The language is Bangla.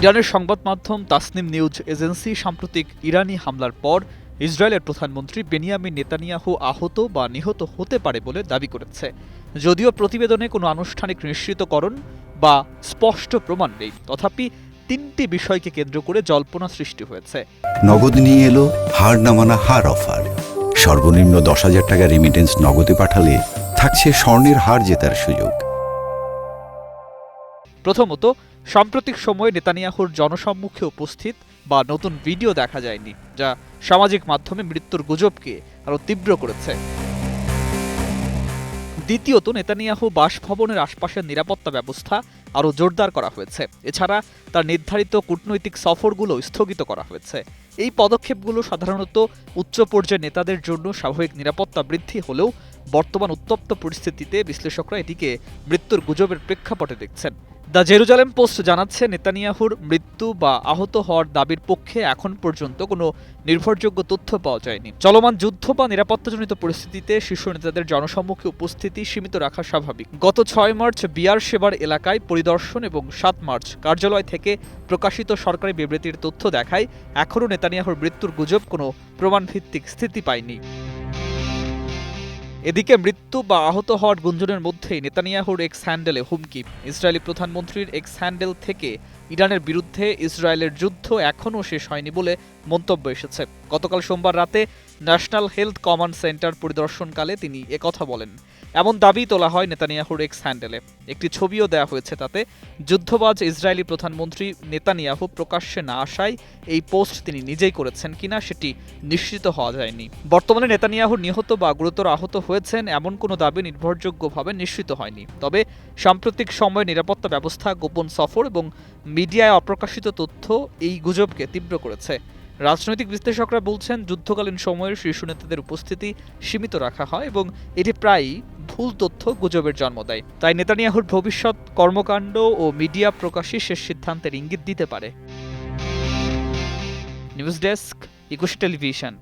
ইরানের সংবাদ মাধ্যম তাসনিম নিউজ এজেন্সি সাম্প্রতিক ইরানি হামলার পর ইসরায়েলের প্রধানমন্ত্রী বেনিয়ামিন নেতানিয়াহু আহত বা নিহত হতে পারে বলে দাবি করেছে। যদিও প্রতিবেদনে কোনো আনুষ্ঠানিক নিশ্চিতকরণ বা স্পষ্ট প্রমাণ নেই, তথাপি তিনটি বিষয়কে কেন্দ্র করে জল্পনা সৃষ্টি হয়েছে। নগদ নিয়ে এলো হার না মানা হার অফার। সর্বনিম্ন 10,000 টাকা রেমিটেন্স নগদে পাঠালে থাকছে স্বর্ণের হার জেতার সুযোগ। প্রথমত, সাম্প্রতিক সময়ে নেতানিয়াহুর জনসম্মুখে উপস্থিত বা নতুন ভিডিও দেখা যায়নি, যা সামাজিক মাধ্যমে মৃত্যুর গুজবকে আরও তীব্র করেছে। দ্বিতীয়ত, নেতানিয়াহু বাসভবনের আশপাশের নিরাপত্তা ব্যবস্থা আরও জোরদার করা হয়েছে। এছাড়া তার নির্ধারিত কূটনৈতিক সফরগুলো স্থগিত করা হয়েছে। এই পদক্ষেপগুলো সাধারণত উচ্চ পর্যায়ের নেতাদের জন্য স্বাভাবিক নিরাপত্তা বৃদ্ধি হলেও বর্তমান উত্তপ্ত পরিস্থিতিতে বিশ্লেষকরা এটিকে মৃত্যুর গুজবের প্রেক্ষাপটে দেখছেন। দ্য জেরুজালেম পোস্ট জানাচ্ছে, নেতানিয়াহুর মৃত্যু বা আহত হওয়ার দাবির পক্ষে এখন পর্যন্ত কোনো নির্ভরযোগ্য তথ্য পাওয়া যায়নি। চলমান যুদ্ধ বা নিরাপত্তাজনিত পরিস্থিতিতে শীর্ষ নেতাদের জনসম্মুখে উপস্থিতি সীমিত রাখা স্বাভাবিক। গত 6 মার্চ বিয়ার শেবার এলাকায় পরিদর্শন এবং 7 মার্চ কার্যালয় থেকে প্রকাশিত সরকারি বিবৃতির তথ্য দেখায় এখনও নেতানিয়াহুর মৃত্যুর গুজব কোনো প্রমাণভিত্তিক স্থিতি পায়নি। এদিকে মৃত্যু বা আহত হওয়ার গুঞ্জনের মধ্যেই নেতানিয়াহুর এক্স হ্যান্ডেলে হুমকি। ইসরায়েলি প্রধানমন্ত্রীর এক্স হ্যান্ডেল থেকে ইরানের বিরুদ্ধে ইসরায়েলের যুদ্ধ এখনও শেষ হয়নি বলে মন্তব্য এসেছে। গতকাল সোমবার রাতে ন্যাশনাল হেলথ কমান্ড সেন্টার পরিদর্শনকালে তিনি একথা বলেন। এমন দাবি তোলা হয় নেতানিয়াহুর এক্স হ্যান্ডেলে। একটি ছবিও দেওয়া হয়েছে, তাতে যুদ্ধবাজ ইসরায়েলি প্রধানমন্ত্রী নেতানিয়াহু প্রকাশ্যে না আসায় এই পোস্ট তিনি নিজেই করেছেন কিনা সেটি নিশ্চিত হওয়া যায়নি। বর্তমানে নেতানিয়াহু নিহত বা গুরুতর আহত হয়েছেন এমন কোনো দাবি নির্ভরযোগ্যভাবে নিশ্চিত হয়নি। তবে সাম্প্রতিক সময়ে নিরাপত্তা ব্যবস্থা, গোপন সফর এবং মিডিয়ায় অপ্রকাশিত তথ্য এই গুজবকে তীব্র করেছে। রাজনৈতিক বিশ্লেষকরা বলছেন, যুদ্ধকালীন সময়ের শীর্ষ নেতাদের উপস্থিতি সীমিত রাখা হয় এবং এটি প্রায়ই ভুল তথ্য গুজবের জন্ম দেয়। তাই নেতানিয়াহুর ভবিষ্যৎ কর্মকাণ্ড ও মিডিয়া প্রকাশই শেষ সিদ্ধান্তের ইঙ্গিত দিতে পারে। নিউজ ডেস্ক, একুশে টেলিভিশন।